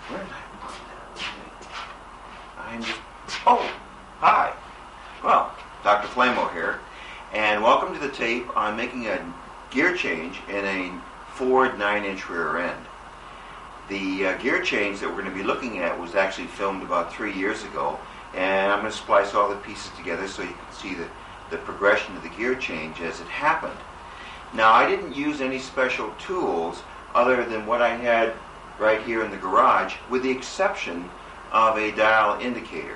Where did I put that? I'm just... Oh! Hi! Well, Dr. Flamo here, and welcome to the tape on making a gear change in a Ford 9-inch rear end. The gear change that we're going to be looking at was actually filmed about 3 years ago, and I'm going to splice all the pieces together so you can see the progression of the gear change as it happened. Now, I didn't use any special tools other than what I had right here in the garage, with the exception of a dial indicator.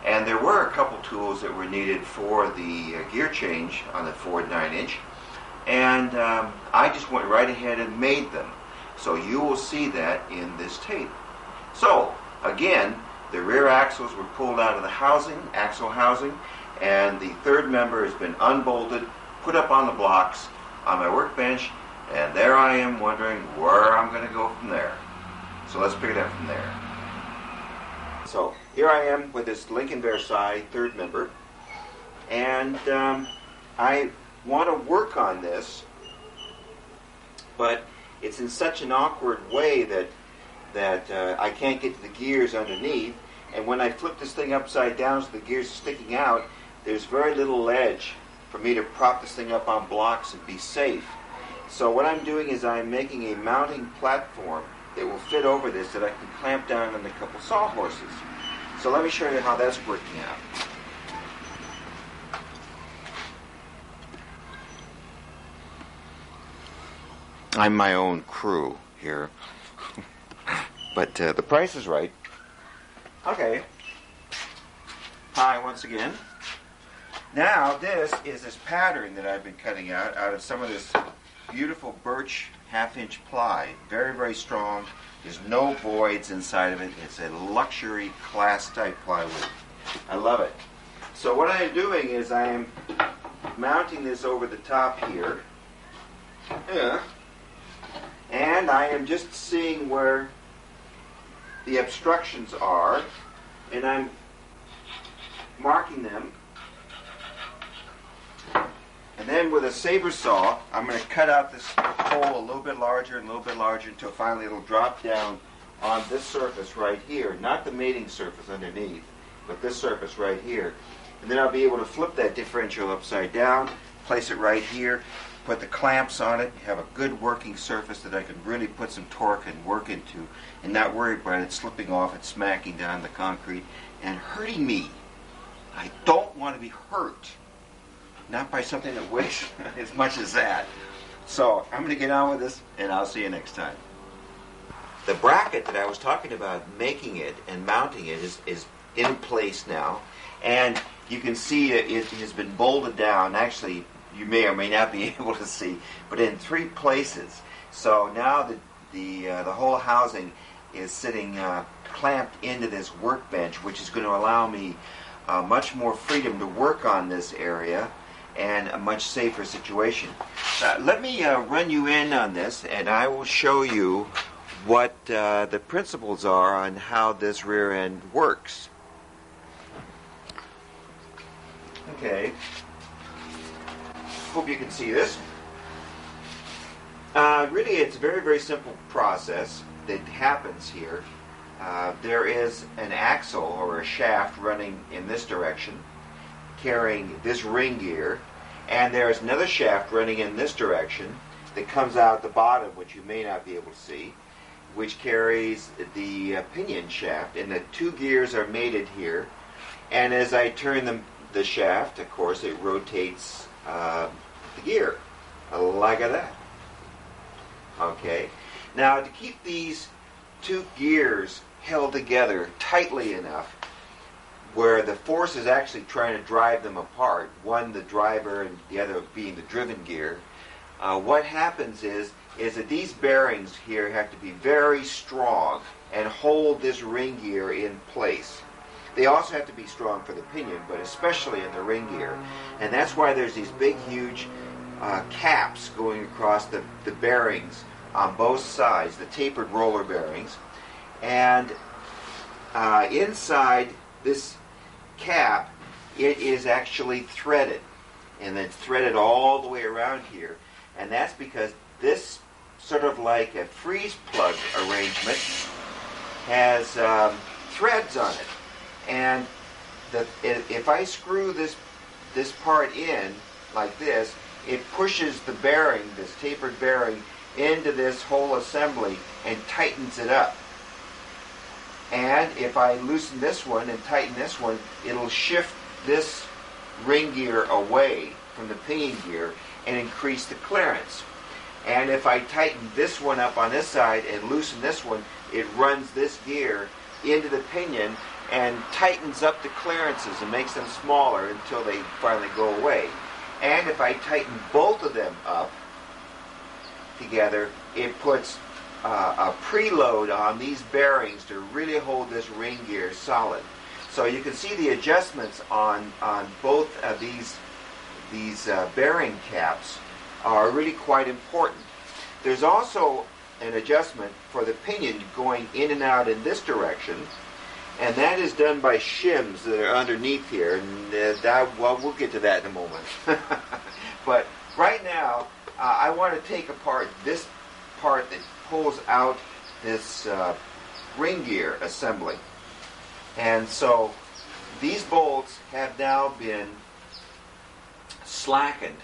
And there were a couple tools that were needed for the gear change on the Ford 9-inch, and I just went right ahead and made them. So you will see that in this tape. So, again, the rear axles were pulled out of the axle housing, and the third member has been unbolted, put up on the blocks on my workbench, and there I am wondering where I'm going to go from there. So let's pick it up from there. So here I am with this Lincoln Versailles third member, and I want to work on this, but it's in such an awkward way that I can't get to the gears underneath, and when I flip this thing upside down so the gears are sticking out, there's very little ledge for me to prop this thing up on blocks and be safe. So what I'm doing is I'm making a mounting platform that will fit over this that I can clamp down on a couple sawhorses. So let me show you how that's working out. I'm my own crew here, but the price is right. Okay. Hi once again. Now this is this pattern that I've been cutting out of some of this beautiful birch half-inch ply. Very, very strong. There's no voids inside of it. It's a luxury class type plywood. I love it. So what I am doing is I am mounting this over the top here. And I am just seeing where the obstructions are, and I'm marking them. And then with a saber saw, I'm going to cut out this hole a little bit larger and a little bit larger until finally it'll drop down on this surface right here. Not the mating surface underneath, but this surface right here. And then I'll be able to flip that differential upside down, place it right here, put the clamps on it, have a good working surface that I can really put some torque and work into, and not worry about it slipping off and smacking down the concrete and hurting me. I don't want to be hurt. Not by something that weighs as much as that. So I'm going to get on with this, and I'll see you next time. The bracket that I was talking about, making it and mounting it, is in place now. And you can see it has been bolted down. Actually, you may or may not be able to see, but in 3 places. So now the whole housing is sitting clamped into this workbench, which is going to allow me much more freedom to work on this area and a much safer situation. Let me run you in on this, and I will show you what the principles are on how this rear end works. Okay. Hope you can see this. Really, it's a very, very simple process that happens here. There is an axle or a shaft running in this direction, carrying this ring gear, and there's another shaft running in this direction that comes out the bottom, which you may not be able to see, which carries the pinion shaft, and the 2 gears are mated here, and as I turn the shaft, of course, it rotates the gear like that. Okay, now to keep these 2 gears held together tightly enough where the force is actually trying to drive them apart, one the driver and the other being the driven gear, what happens is that these bearings here have to be very strong and hold this ring gear in place. They also have to be strong for the pinion, but especially in the ring gear. And that's why there's these big, huge caps going across the bearings on both sides, the tapered roller bearings. And inside this cap, it is actually threaded, and it's threaded all the way around here, and that's because this sort of like a freeze plug arrangement has threads on it, and if I screw this part in like this, it pushes the bearing, this tapered bearing, into this whole assembly and tightens it up. And if I loosen this one and tighten this one, it'll shift this ring gear away from the pinion gear and increase the clearance. And if I tighten this one up on this side and loosen this one, it runs this gear into the pinion and tightens up the clearances and makes them smaller until they finally go away. And if I tighten both of them up together, it puts a preload on these bearings to really hold this ring gear solid. So you can see the adjustments on both of these bearing caps are really quite important. There's also an adjustment for the pinion going in and out in this direction, and that is done by shims that are underneath here, and well, we'll get to that in a moment. But right now, I want to take apart this part that pulls out this ring gear assembly. And so these bolts have now been slackened,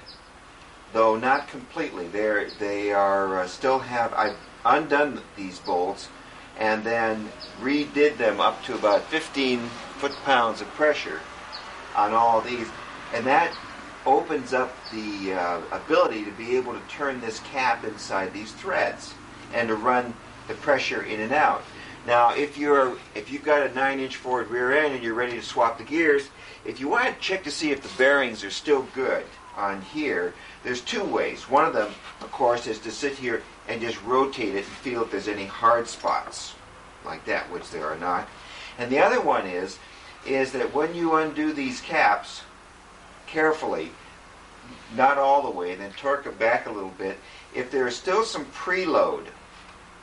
though not completely. They are still have. I've undone these bolts and then redid them up to about 15 foot-pounds of pressure on all of these, and that opens up the ability to be able to turn this cap inside these threads and to run the pressure in and out. Now, if you've got a 9-inch forward rear end and you're ready to swap the gears, if you want to check to see if the bearings are still good on here, there's two ways. One of them, of course, is to sit here and just rotate it and feel if there's any hard spots like that, which there are not. And the other one is that when you undo these caps carefully, not all the way, and then torque them back a little bit, if there is still some preload,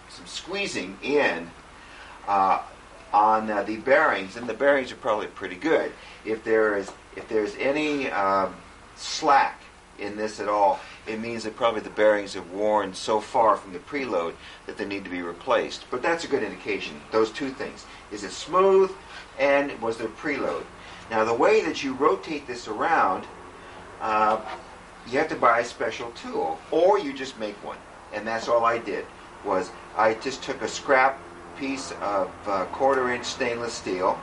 some squeezing in on the bearings, and the bearings are probably pretty good. If there's any slack in this at all, it means that probably the bearings have worn so far from the preload that they need to be replaced. But that's a good indication. Those two things. Is it smooth, and was there preload? Now, the way that you rotate this around, you have to buy a special tool, or you just make one. And that's all I did, was I just took a scrap piece of 1/4-inch stainless steel,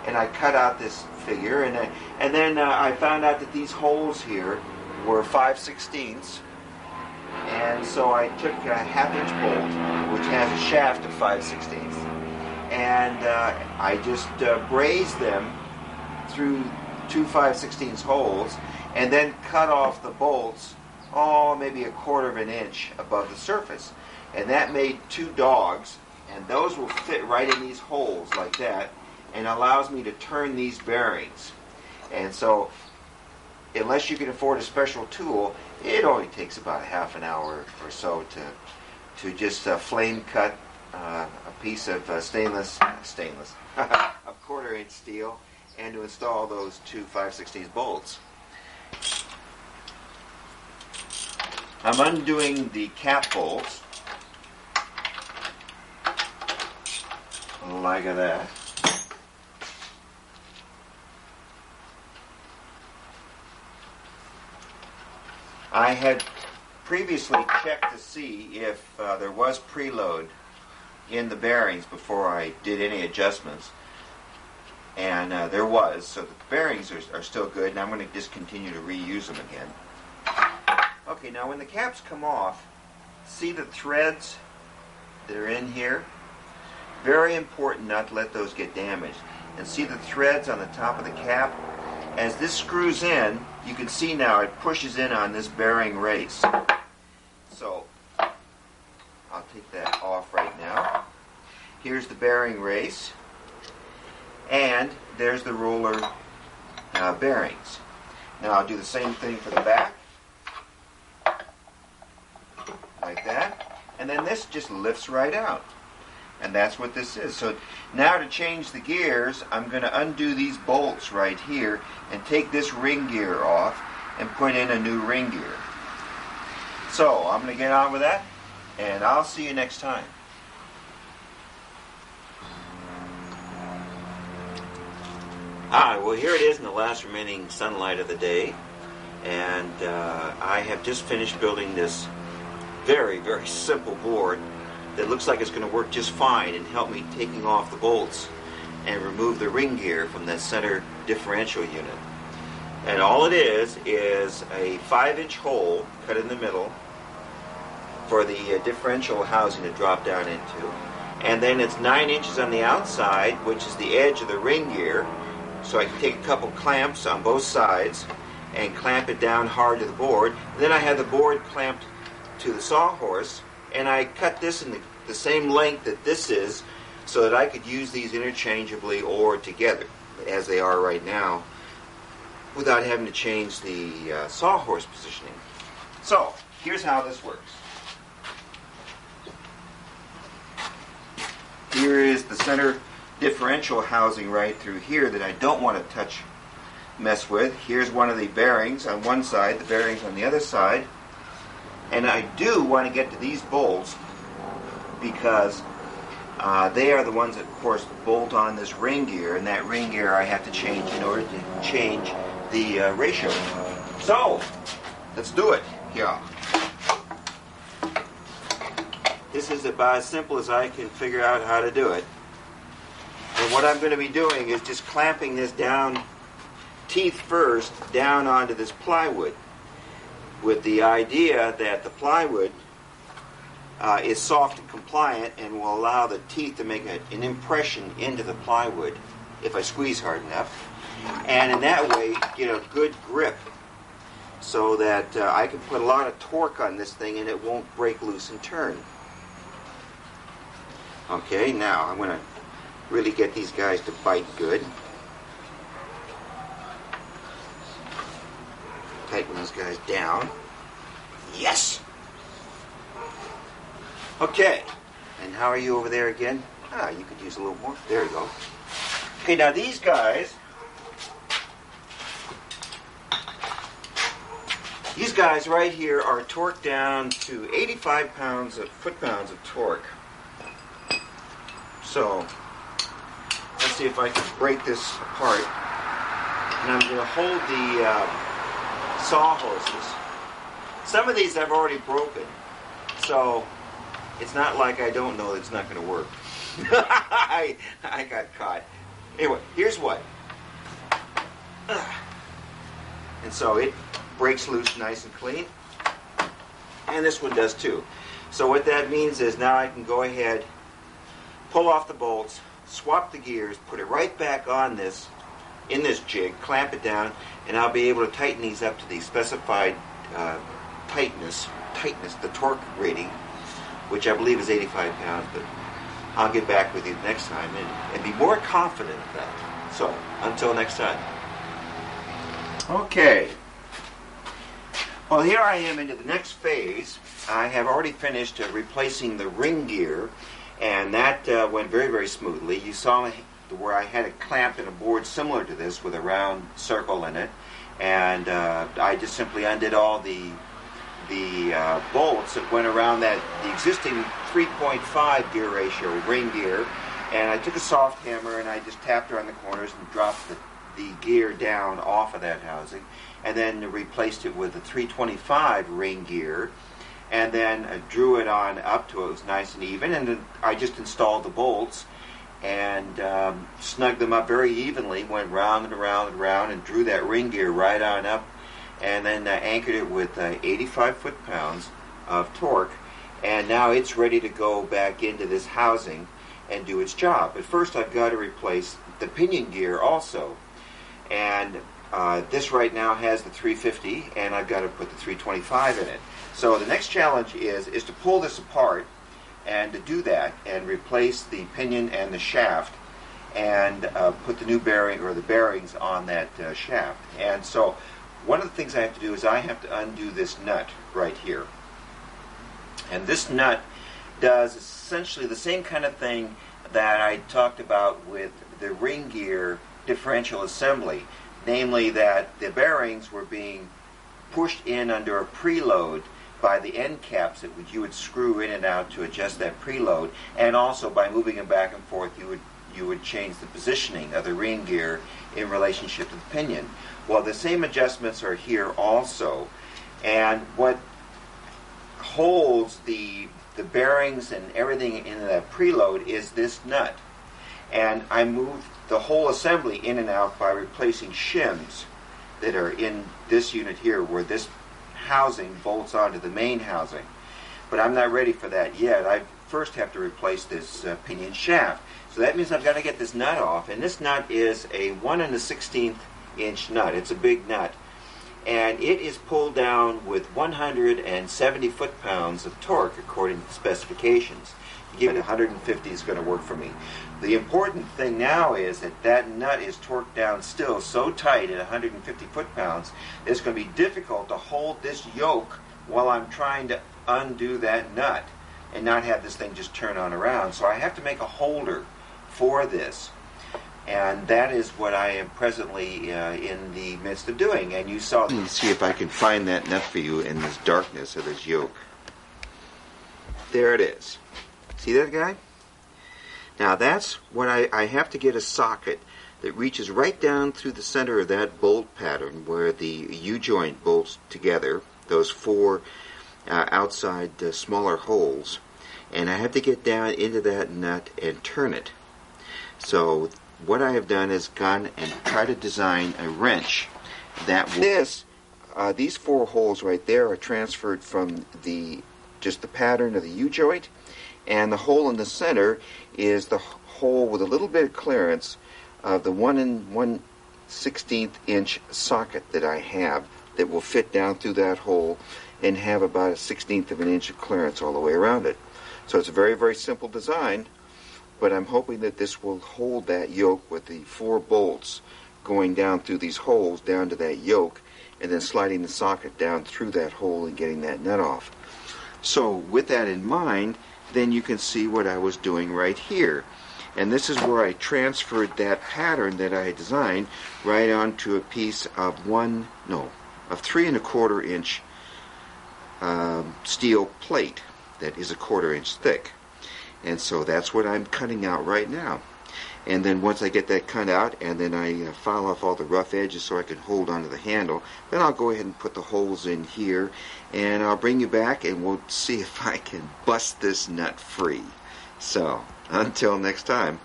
and I cut out this figure, and then I found out that these holes here were 5/16, and so I took a 1/2-inch bolt, which has a shaft of 5/16, and I just brazed them through 2 5/16 holes, and then cut off the bolts, maybe 1/4 of an inch above the surface, and that made 2 dogs, and those will fit right in these holes like that, and allows me to turn these bearings. And so, unless you can afford a special tool, it only takes about half an hour or so to just flame cut a piece of stainless, of 1/4-inch steel, and to install those 2 5/16 bolts. I'm undoing the cap bolts like that. I had previously checked to see if there was preload in the bearings before I did any adjustments, and there was, so the bearings are still good, and I'm going to just continue to reuse them again. Okay, now when the caps come off, see the threads that are in here? Very important not to let those get damaged. And see the threads on the top of the cap? As this screws in, you can see now it pushes in on this bearing race. So, I'll take that off right now. Here's the bearing race, and there's the roller bearings. Now I'll do the same thing for the back, like that, and then this just lifts right out. And that's what this is. So now to change the gears, I'm going to undo these bolts right here and take this ring gear off and put in a new ring gear. So I'm going to get on with that, and I'll see you next time. Well, here it is in the last remaining sunlight of the day, and I have just finished building this very, very simple board that looks like it's going to work just fine and help me taking off the bolts and remove the ring gear from the center differential unit. And all it is a 5-inch hole cut in the middle for the differential housing to drop down into. And then it's 9 inches on the outside, which is the edge of the ring gear. So I can take a couple clamps on both sides and clamp it down hard to the board. And then I have the board clamped to the sawhorse, and I cut this in the same length that this is so that I could use these interchangeably or together as they are right now without having to change the sawhorse positioning. So here's how this works. Here is the center differential housing right through here that I don't want to mess with. Here's one of the bearings on one side, the bearings on the other side. And I do want to get to these bolts because they are the ones that, of course, bolt on this ring gear, and that ring gear I have to change in order to change the ratio. So, let's do it. Yeah. This is about as simple as I can figure out how to do it. And what I'm going to be doing is just clamping this down, teeth first, down onto this plywood, with the idea that the plywood is soft and compliant and will allow the teeth to make an impression into the plywood if I squeeze hard enough. And in that way, get a good grip so that I can put a lot of torque on this thing and it won't break loose and turn. Okay, now I'm going to really get these guys to bite good. Tighten those guys down. Yes! Okay, and how are you over there again? You could use a little more. There you go. Okay, now these guys right here are torqued down to 85 foot-pounds of torque. So, let's see if I can break this apart. And I'm going to hold the sawhorses. Some of these I've already broken, so it's not like I don't know that it's not going to work. I got caught. Anyway, here's what. And so it breaks loose nice and clean. And this one does too. So what that means is now I can go ahead, pull off the bolts, swap the gears, put it right back on this, in this jig, clamp it down, and I'll be able to tighten these up to the specified tightness, the torque rating, which I believe is 85 pounds, but I'll get back with you next time and be more confident of that. So, until next time. Okay. Well, here I am into the next phase. I have already finished replacing the ring gear, and that went very, very smoothly. You saw where I had a clamp in a board similar to this with a round circle in it, and I just simply undid all the bolts that went around the existing 3.5 gear ratio ring gear, and I took a soft hammer and I just tapped around the corners and dropped the gear down off of that housing, and then replaced it with a 325 ring gear, and then drew it on up to it was nice and even, and then I just installed the bolts and snugged them up very evenly, went round and around and around, and drew that ring gear right on up, and then anchored it with 85 foot-pounds of torque, and now it's ready to go back into this housing and do its job. But first I've got to replace the pinion gear also, and this right now has the 350, and I've got to put the 325 in it. So the next challenge is to pull this apart, and to do that and replace the pinion and the shaft, and put the new bearing or the bearings on that shaft. And so one of the things I have to do is I have to undo this nut right here. And this nut does essentially the same kind of thing that I talked about with the ring gear differential assembly, namely that the bearings were being pushed in under a preload by the end caps that you would screw in and out to adjust that preload, and also by moving them back and forth you you would change the positioning of the ring gear in relationship to the pinion. Well, the same adjustments are here also, and what holds the bearings and everything in the preload is this nut. And I moved the whole assembly in and out by replacing shims that are in this unit here, where this housing bolts onto the main housing. But I'm not ready for that yet. I first have to replace this pinion shaft. So that means I've got to get this nut off, and this nut is a 1 1/16 inch nut. It's a big nut, and it is pulled down with 170 foot-pounds of torque according to the specifications. Given 150 is going to work for me. The important thing now is that that nut is torqued down still so tight at 150 foot-pounds that it's going to be difficult to hold this yoke while I'm trying to undo that nut and not have this thing just turn on around. So I have to make a holder for this, and that is what I am presently in the midst of doing. And you saw. Let me see if I can find that nut for you in this darkness of this yoke. There it is. See that, guy? Now that's what I have to get a socket that reaches right down through the center of that bolt pattern where the U-joint bolts together, those four outside smaller holes, and I have to get down into that nut and turn it. So what I have done is gone and tried to design a wrench that these four holes right there are transferred from just the pattern of the U-joint, and the hole in the center is the hole with a little bit of clearance of the 1 1/16 inch socket that I have that will fit down through that hole and have about a 1/16 of an inch of clearance all the way around it. So it's a very, very simple design, but I'm hoping that this will hold that yoke with the four bolts going down through these holes down to that yoke, and then sliding the socket down through that hole and getting that nut off. So with that in mind, then you can see what I was doing right here. And this is where I transferred that pattern that I had designed right onto a piece of 3 1/4 inch steel plate that is a 1/4 inch thick. And so that's what I'm cutting out right now. And then once I get that cut out, and then I file off all the rough edges so I can hold onto the handle, then I'll go ahead and put the holes in here, and I'll bring you back and we'll see if I can bust this nut free. So, until next time.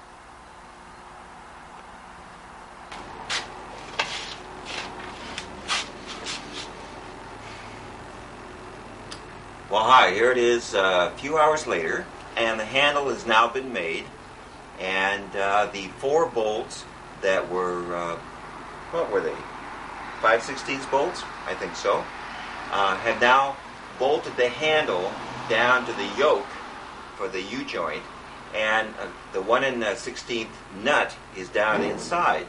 Well, hi, here it is a few hours later, and the handle has now been made, and the four bolts that were, what were they, 5/16 bolts? I think so, have now bolted the handle down to the yoke for the U-joint, and the 1 1/16 nut is down inside.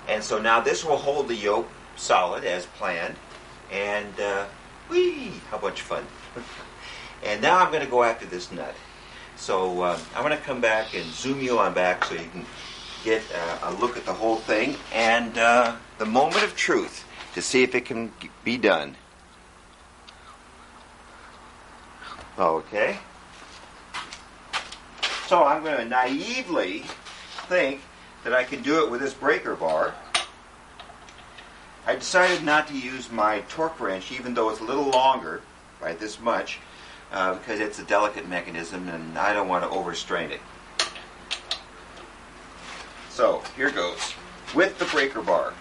And so now this will hold the yoke solid as planned, and whee, how much fun. And now I'm going to go after this nut. So I'm going to come back and zoom you on back so you can get a look at the whole thing and the moment of truth to see if it can be done. Okay. So I'm going to naively think that I can do it with this breaker bar. I decided not to use my torque wrench, even though it's a little longer by this much, because it's a delicate mechanism and I don't want to overstrain it. So here goes with the breaker bar.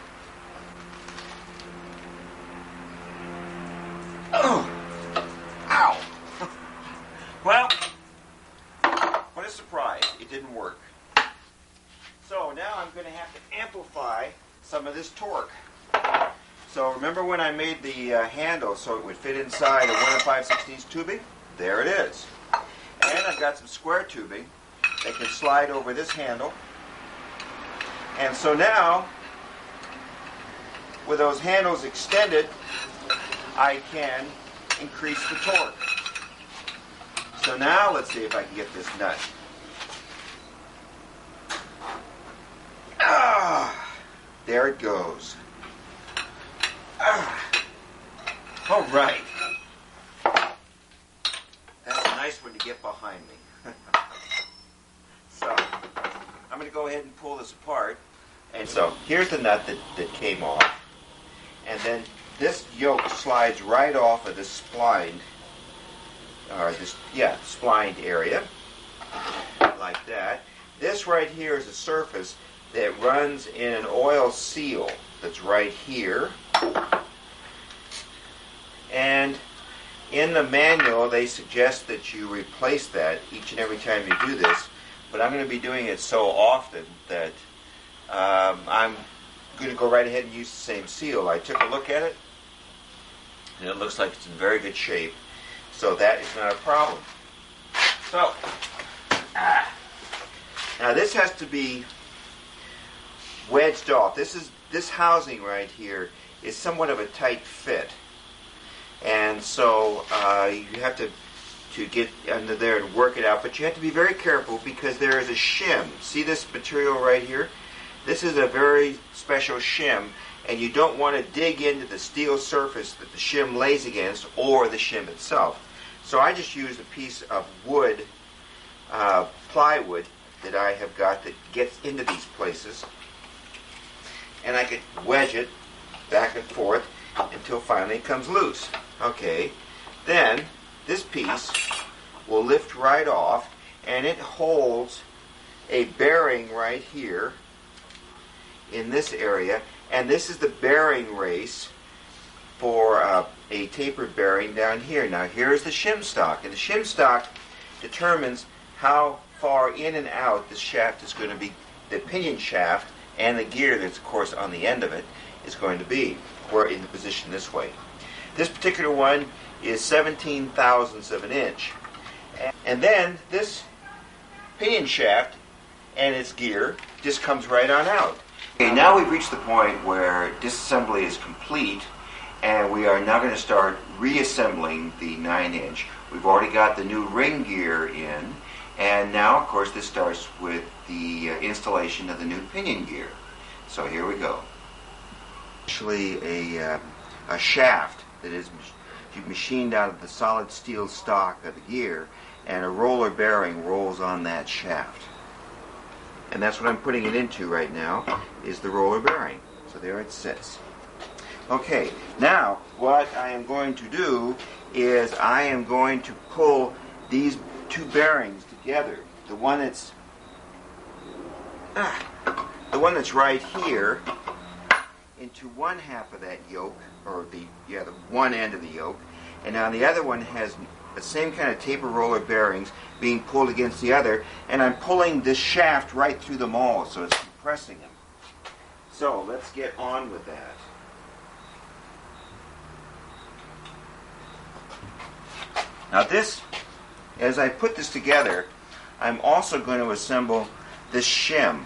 Oh, ow! Well, what a surprise! It didn't work. So now I'm going to have to amplify some of this torque. So remember when I made the handle so it would fit inside a 1 5/16 tubing? There it is. And I've got some square tubing that can slide over this handle. And so now, with those handles extended, I can increase the torque. So now let's see if I can get this nut. There it goes. All right. That's a nice one to get behind me. So, I'm going going to go ahead and pull this apart. And so here's the nut that came off. And then this yoke slides right off of this splined, splined area, like that. This right here is a surface that runs in an oil seal that's right here. And in the manual, they suggest that you replace that each and every time you do this. But I'm going to be doing it so often that I'm going to go right ahead and use the same seal. I took a look at it, and it looks like it's in very good shape. So that is not a problem. So, now this has to be wedged off. This housing right here is somewhat of a tight fit. And so you have to get under there and work it out. But you have to be very careful because there is a shim. See this material right here? This is a very special shim, and you don't want to dig into the steel surface that the shim lays against or the shim itself. So I just used a piece of wood, plywood, that I have got that gets into these places. And I could wedge it back and forth until finally it comes loose. Okay, then this piece will lift right off, and it holds a bearing right here in this area, and this is the bearing race for a tapered bearing down here. Now here's the shim stock, and the shim stock determines how far in and out the shaft is going to be, the pinion shaft and the gear that's of course on the end of it is going to be. We're in the position this way. This particular one is 17 thousandths of an inch. And then this pinion shaft and its gear just comes right on out. Okay, now we've reached the point where disassembly is complete, and we are now going to start reassembling the 9-inch. We've already got the new ring gear in, and now of course this starts with the installation of the new pinion gear. So here we go. Actually a shaft that is machined out of the solid steel stock of the gear, and a roller bearing rolls on that shaft. And that's what I'm putting it into right now, is the roller bearing. So there it sits. Okay, now what I am going to do is I am going to pull these two bearings together. The one that's right here into one half of that yoke, or the one end of the yoke, and now the other one has the same kind of taper roller bearings being pulled against the other, and I'm pulling this shaft right through them all, so it's compressing them. So let's get on with that. Now this, as I put this together, I'm also going to assemble this shim.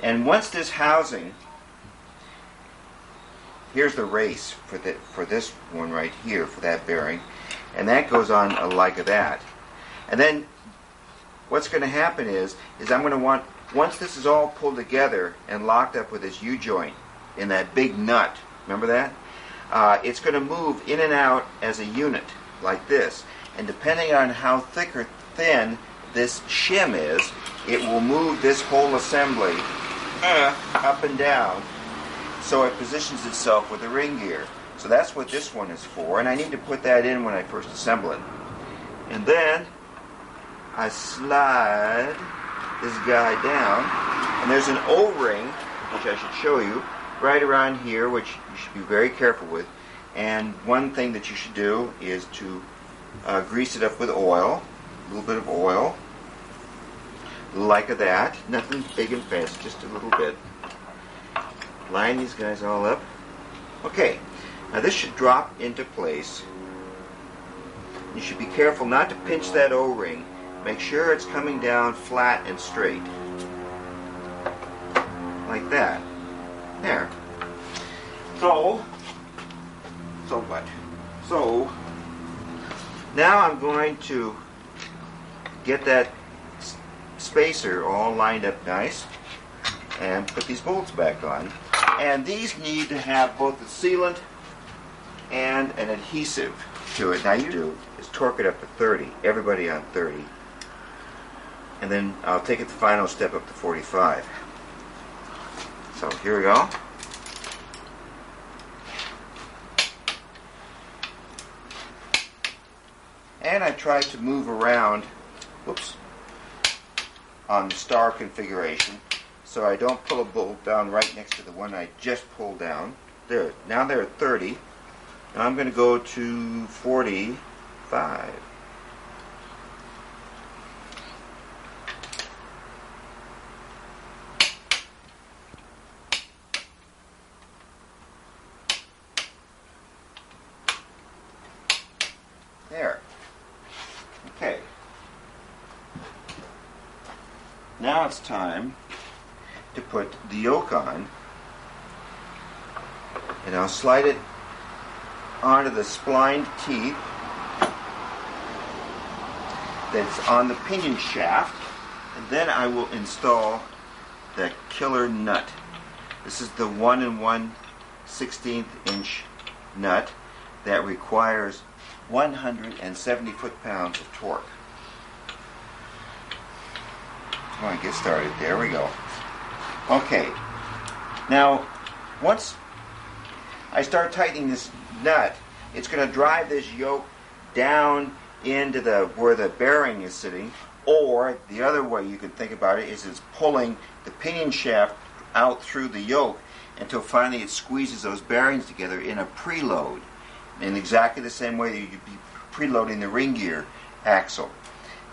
And once this housing, here's the race for this one right here, for that bearing, and that goes on like that. And then what's going to happen is I'm going to want, once this is all pulled together and locked up with this U-joint in that big nut, remember that? It's going to move in and out as a unit, like this. And depending on how thick or thin this shim is, it will move this whole assembly up and down so it positions itself with the ring gear. So that's what this one is for, and I need to put that in when I first assemble it. And then I slide this guy down, and there's an O-ring, which I should show you, right around here, which you should be very careful with. And one thing that you should do is to grease it up with oil, a little bit of oil, like that. Nothing big and fancy, just a little bit. Line these guys all up. Okay, now this should drop into place. You should be careful not to pinch that O-ring. Make sure it's coming down flat and straight. Like that. There. So what? So, now I'm going to get that spacer all lined up nice and put these bolts back on. And these need to have both the sealant and an adhesive to it. Now you do is torque it up to 30. Everybody on 30. and then I'll take it the final step up to 45. So here we go. And I try to move around, whoops, on the star configuration so I don't pull a bolt down right next to the one I just pulled down. There, now they're at 30, and I'm going to go to 45. There. Okay. Now it's time to put the yoke on, and I'll slide it onto the splined teeth that's on the pinion shaft, and then I will install the killer nut. This is the 1 1/16 inch nut that requires 170 foot-pounds of torque. Come on, get started. There we go. Okay. Now, once I start tightening this nut, it's going to drive this yoke down into where the bearing is sitting, or the other way you can think about it is it's pulling the pinion shaft out through the yoke until finally it squeezes those bearings together in a preload, in exactly the same way that you'd be preloading the ring gear axle.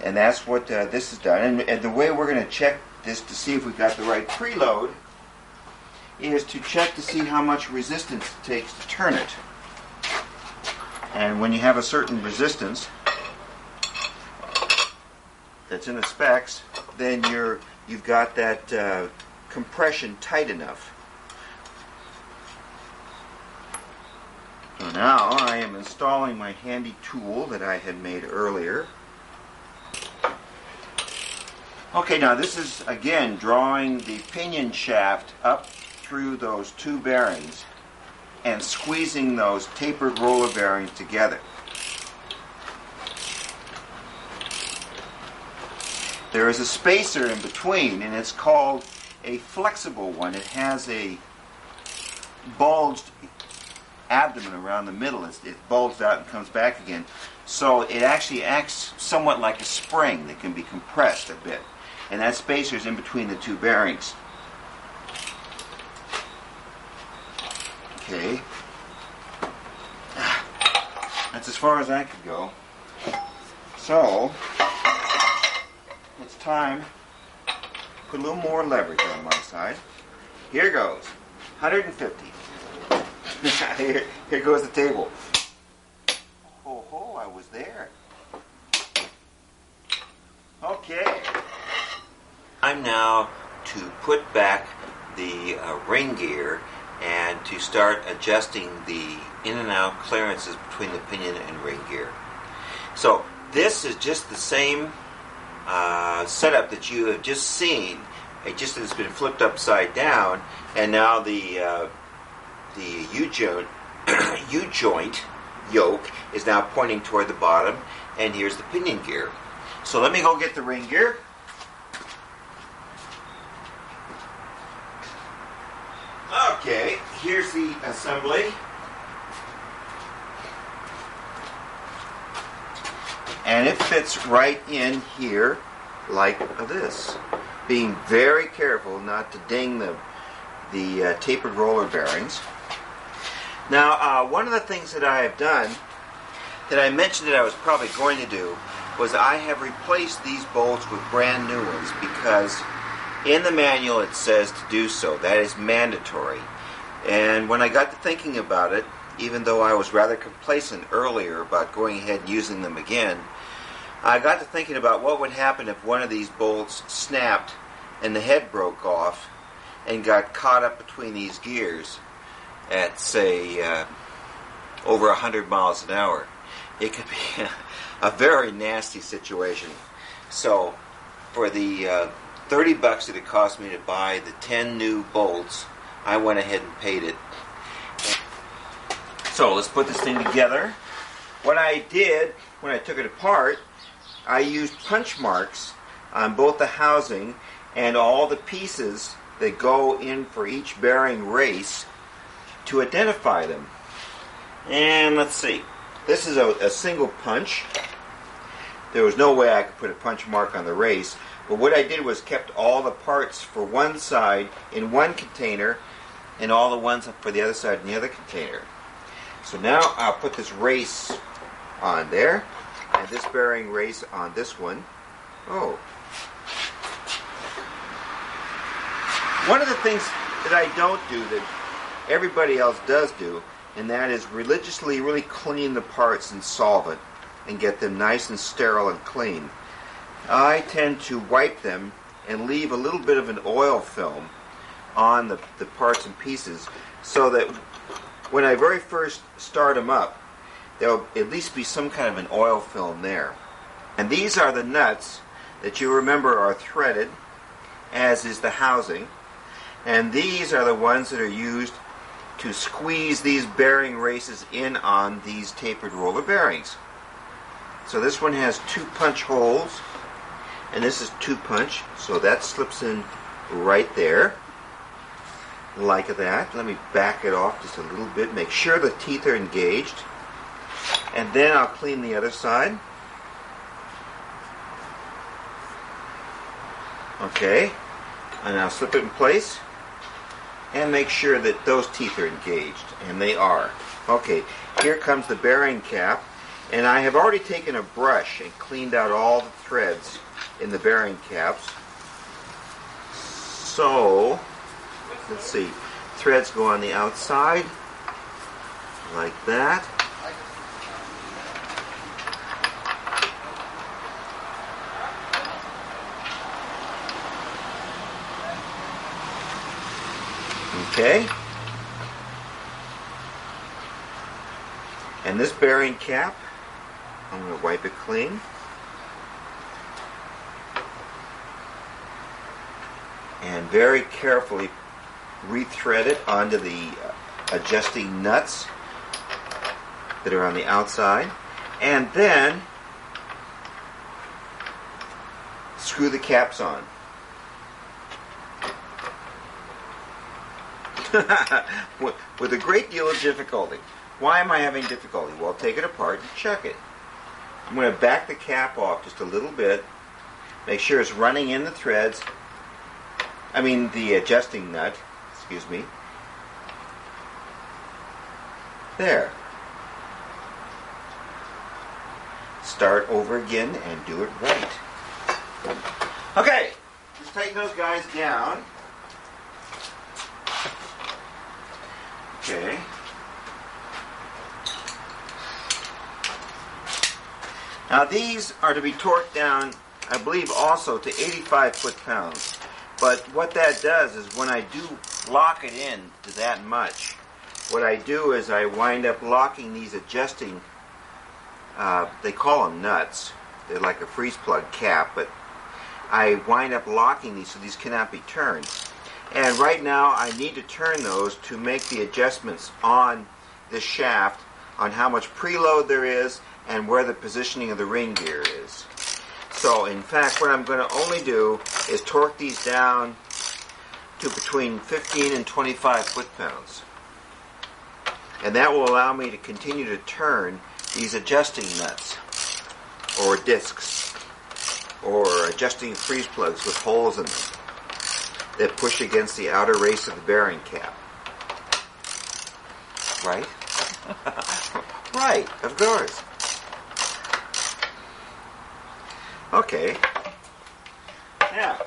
And that's what this is done. And the way we're going to check this to see if we got the right preload is to check to see how much resistance it takes to turn it. And when you have a certain resistance that's in the specs, then you've got that compression tight enough. So now I am installing my handy tool that I had made earlier. Okay, now this is again drawing the pinion shaft up through those two bearings and squeezing those tapered roller bearings together. There is a spacer in between, and it's called a flexible one. It has a bulged abdomen around the middle. It bulged out and comes back again. So it actually acts somewhat like a spring that can be compressed a bit. And that spacer is in between the two bearings. Okay. That's as far as I could go. So, it's time to put a little more leverage on my side. Here goes. 150. Here goes the table. Oh, I was there. Okay. Time now to put back the ring gear and to start adjusting the in and out clearances between the pinion and ring gear. So this is just the same setup that you have just seen. It just has been flipped upside down, and now the U-joint yoke is now pointing toward the bottom, and here's the pinion gear. So let me go get the ring gear. Okay, here's the assembly. And it fits right in here like this. Being very careful not to ding the tapered roller bearings. Now, one of the things that I have done, that I mentioned that I was probably going to do, was I have replaced these bolts with brand new ones because in the manual it says to do so. That is mandatory. And when I got to thinking about it, even though I was rather complacent earlier about going ahead and using them again, I got to thinking about what would happen if one of these bolts snapped and the head broke off and got caught up between these gears at, say, over 100 miles an hour. It could be a very nasty situation. So, for the $30 that it cost me to buy the 10 new bolts, I went ahead and paid it. So let's put this thing together. What I did when I took it apart, I used punch marks on both the housing and all the pieces that go in for each bearing race to identify them. And let's see. This is a single punch. There was no way I could put a punch mark on the race, but what I did was kept all the parts for one side in one container and all the ones for the other side in the other container. So now I'll put this race on there and this bearing race on this one. Oh. One of the things that I don't do that everybody else does do, and that is religiously really clean the parts in solvent and get them nice and sterile and clean. I tend to wipe them and leave a little bit of an oil film on the parts and pieces so that when I very first start them up, there'll at least be some kind of an oil film there. And these are the nuts that you remember are threaded, as is the housing. And these are the ones that are used to squeeze these bearing races in on these tapered roller bearings. So this one has 2 punch holes, and this is 2 punch, so that slips in right there, like that. Let me back it off just a little bit, make sure the teeth are engaged, and then I'll clean the other side. Okay, and I'll slip it in place and make sure that those teeth are engaged, and they are. Okay, here comes the bearing cap, and I have already taken a brush and cleaned out all the threads in the bearing caps. So, let's see, threads go on the outside, like that. Okay. And this bearing cap, I'm going to wipe it clean. And very carefully rethread it onto the adjusting nuts that are on the outside. And then screw the caps on. With a great deal of difficulty. Why am I having difficulty? Well, take it apart and check it. I'm going to back the cap off just a little bit. Make sure it's running in the threads. I mean the adjusting nut. Excuse me. There. Start over again and do it right. Okay. Let's tighten those guys down. Okay. Now these are to be torqued down, I believe, also to 85 foot-pounds. But what that does is when I do lock it in to that much, what I do is I wind up locking these adjusting, they call them nuts. They're like a freeze plug cap, but I wind up locking these so these cannot be turned. And right now I need to turn those to make the adjustments on this shaft on how much preload there is and where the positioning of the ring gear is. So in fact what I'm going to only do is torque these down to between 15 and 25 foot-pounds. And that will allow me to continue to turn these adjusting nuts or discs or adjusting freeze plugs with holes in them that push against the outer race of the bearing cap. Right? Right, of course. Okay. Now,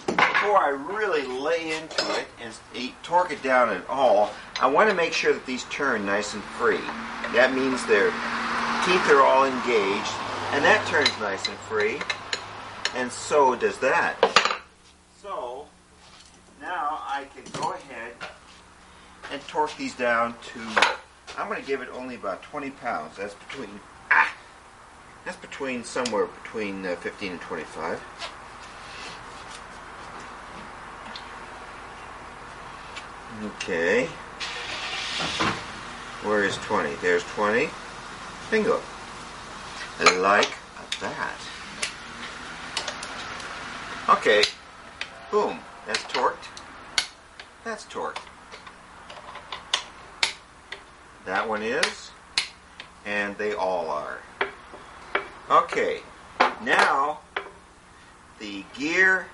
before I really lay into it and torque it down at all, I want to make sure that these turn nice and free. That means their teeth are all engaged, and that turns nice and free, and so does that. So, now I can go ahead and torque these down to, I'm going to give it only about 20 pounds. That's between somewhere between 15 and 25. Okay. Where is 20? There's 20. Bingo. Like that. Okay, boom, that's torqued. That's torqued. That one is, and they all are. Okay, now the gear,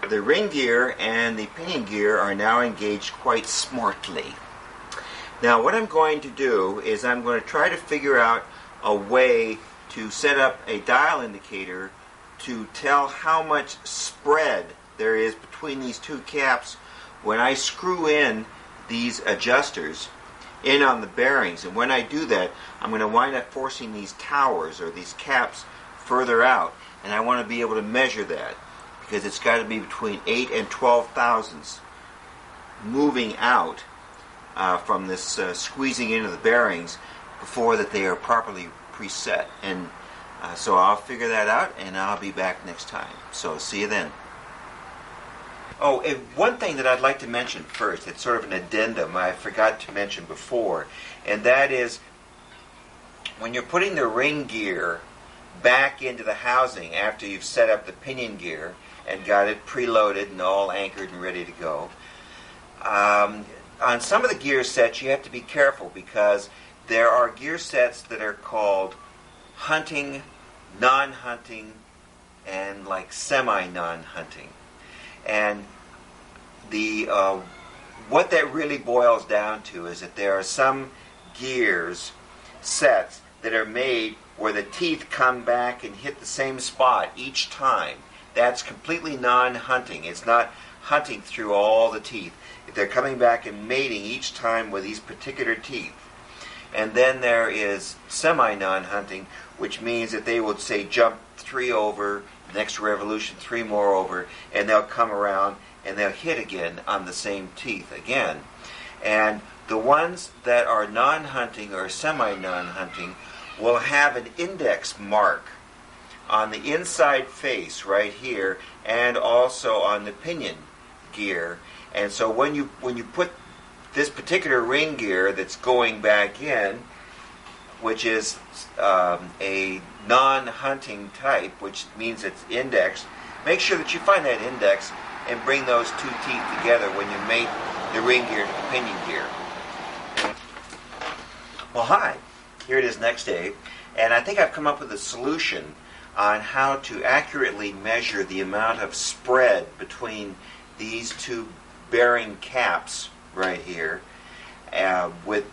the ring gear and the pinion gear are now engaged quite smartly. Now what I'm going to do is I'm going to try to figure out a way to set up a dial indicator to tell how much spread there is between these two caps when I screw in these adjusters in on the bearings. And when I do that, I'm going to wind up forcing these towers or these caps further out, and I want to be able to measure that because it's got to be between 8 and 12 thousandths moving out from this squeezing into the bearings before that they are properly preset. And so I'll figure that out, and I'll be back next time. So see you then. Oh, and one thing that I'd like to mention first, it's sort of an addendum I forgot to mention before, and that is when you're putting the ring gear back into the housing after you've set up the pinion gear and got it preloaded and all anchored and ready to go, on some of the gear sets you have to be careful because there are gear sets that are called hunting, non-hunting, and like semi-non-hunting. And the what that really boils down to is that there are some gears sets that are made where the teeth come back and hit the same spot each time. That's completely non-hunting. It's not hunting through all the teeth. They're coming back and mating each time with these particular teeth. And then there is semi-non-hunting, which means that they would say jump 3 over, next revolution 3 more over, and they'll come around and they'll hit again on the same teeth again. And the ones that are non-hunting or semi-non-hunting will have an index mark on the inside face right here and also on the pinion gear. And so when you put this particular ring gear that's going back in, which is a non-hunting type, which means it's indexed, make sure that you find that index and bring those two teeth together when you mate the ring gear to the pinion gear. Well, hi. Here it is next day, and I think I've come up with a solution on how to accurately measure the amount of spread between these two bearing caps right here with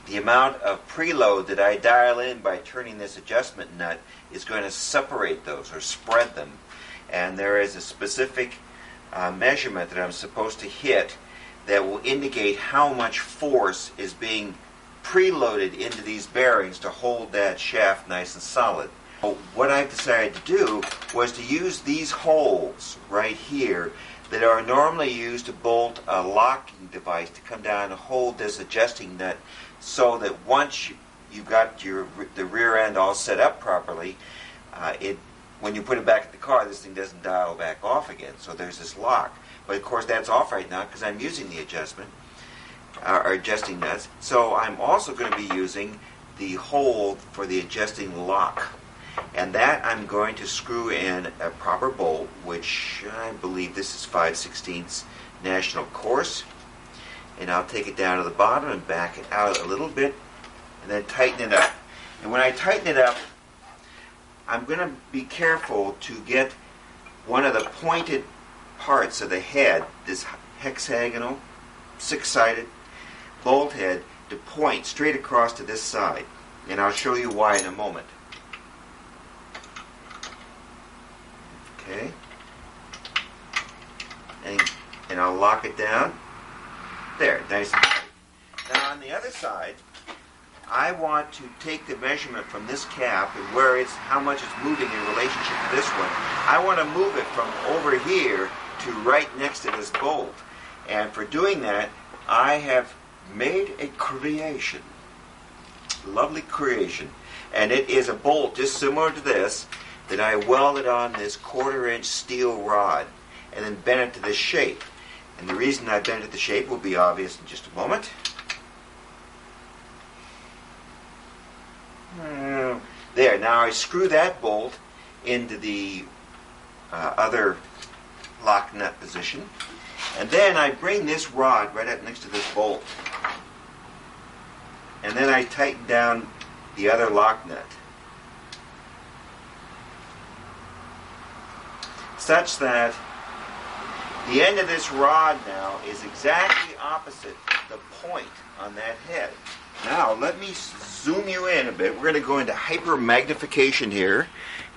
the amount of preload that I dial in by turning this adjustment nut is going to separate those or spread them. And there is a specific measurement that I'm supposed to hit that will indicate how much force is being preloaded into these bearings to hold that shaft nice and solid. What I've decided to do was to use these holes right here that are normally used to bolt a locking device to come down and hold this adjusting nut, so that once you've got the rear end all set up properly, when you put it back in the car, this thing doesn't dial back off again. So there's this lock. But of course that's off right now because I'm using the adjustment or adjusting nuts. So I'm also going to be using the hole for the adjusting lock. And that I'm going to screw in a proper bolt, which I believe this is 5/16 national course. And I'll take it down to the bottom and back it out a little bit and then tighten it up. And when I tighten it up, I'm going to be careful to get one of the pointed parts of the head, this hexagonal, 6-sided bolt head, to point straight across to this side. And I'll show you why in a moment. Okay, and I'll lock it down. There, nice and tight. Now on the other side, I want to take the measurement from this cap and how much it's moving in relationship to this one. I want to move it from over here to right next to this bolt. And for doing that, I have made a creation. Lovely creation. And it is a bolt just similar to this that I welded on this 1/4-inch steel rod and then bent it to this shape. And the reason I bent it to the shape will be obvious in just a moment. There, now I screw that bolt into the other lock nut position. And then I bring this rod right up next to this bolt. And then I tighten down the other lock nut, such that the end of this rod now is exactly opposite the point on that head. Now let me zoom you in a bit. We're going to go into hyper magnification here,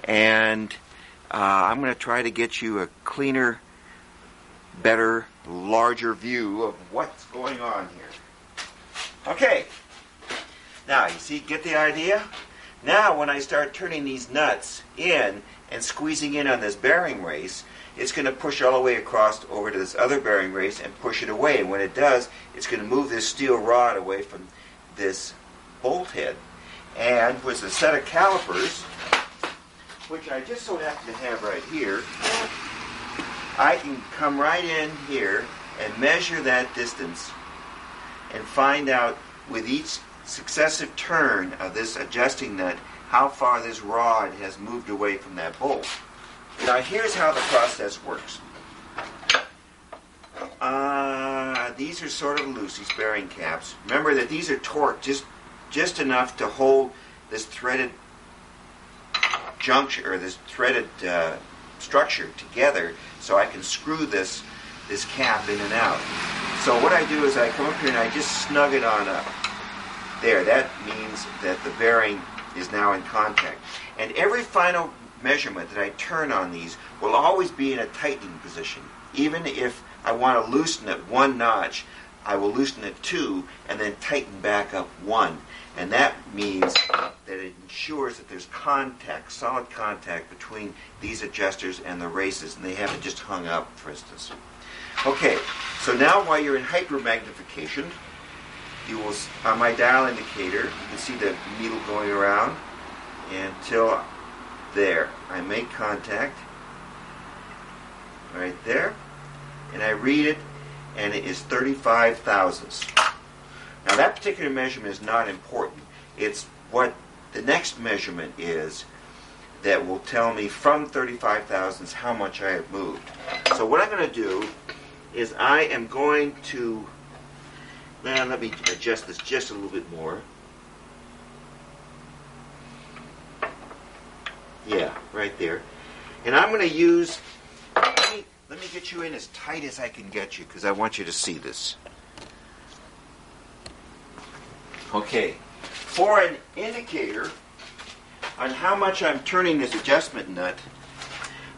and I'm going to try to get you a cleaner, better, larger view of what's going on here. Okay. Now, you see, get the idea? Now, when I start turning these nuts in and squeezing in on this bearing race, it's going to push all the way across over to this other bearing race and push it away. And when it does, it's going to move this steel rod away from this bolt head. And with a set of calipers, which I just so happen to have right here, I can come right in here and measure that distance and find out with each successive turn of this adjusting nut how far this rod has moved away from that bolt. Now here's how the process works. These are sort of loose, these bearing caps. Remember that these are torqued just enough to hold this threaded junction, or this threaded structure together, so I can screw this cap in and out. So what I do is I come up here and I just snug it on up. There, that means that the bearing is now in contact. And every final measurement that I turn on these will always be in a tightening position. Even if I want to loosen it one notch, I will loosen it two and then tighten back up one. And that means that it ensures that there's contact, solid contact between these adjusters and the races, and they haven't just hung up, for instance. Okay, so now while you're in hypermagnification, you will, on my dial indicator, you can see the needle going around until there. I make contact right there, and I read it, and it is 35 thousandths. Now that particular measurement is not important. It's what the next measurement is that will tell me from 35 thousandths how much I have moved. So what I'm going to do is I am going to, now let me adjust this just a little bit more. Yeah, right there. And I'm going to use, let me get you in as tight as I can get you, because I want you to see this. Okay, for an indicator on how much I'm turning this adjustment nut,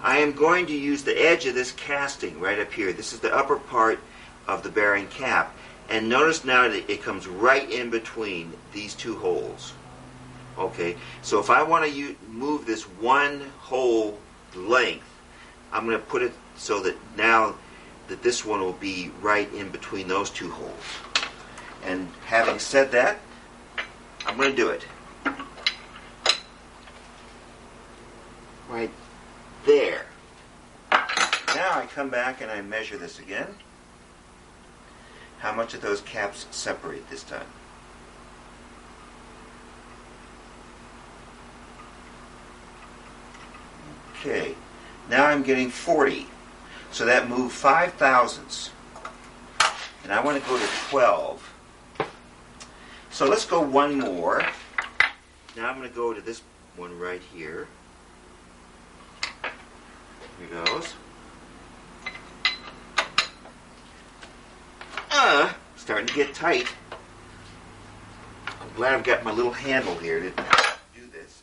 I am going to use the edge of this casting right up here. This is the upper part of the bearing cap. And notice now that it comes right in between these two holes. Okay, so if I want to move this one hole length, I'm going to put it so that now that this one will be right in between those two holes. And having said that, I'm going to do it. Right there. Now I come back and I measure this again. How much of those caps separate this time? Okay, now I'm getting 40. So that moved 5 thousandths. And I want to go to 12. So let's go one more. Now I'm going to go to this one right here. Here goes. Starting to get tight. I'm glad I've got my little handle here to do this.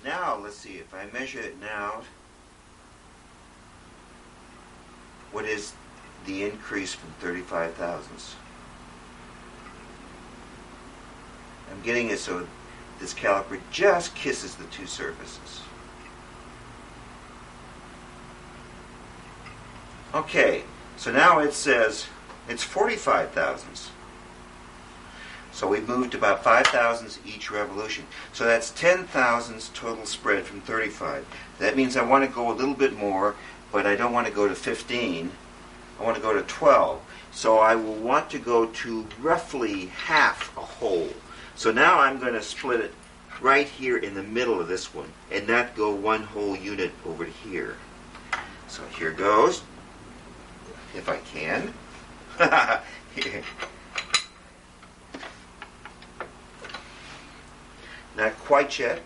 Now, let's see, if I measure it now, what is the increase from 35 thousandths? I'm getting it so this caliper just kisses the two surfaces. Okay, so now it says it's 45 thousandths. So we've moved about 5 thousandths each revolution. So that's 10 thousandths total spread from 35. That means I want to go a little bit more, but I don't want to go to 15. I want to go to 12. So I will want to go to roughly half a hole. So now I'm going to split it right here in the middle of this one, and not go one whole unit over to here. So here goes, if I can. Not quite yet.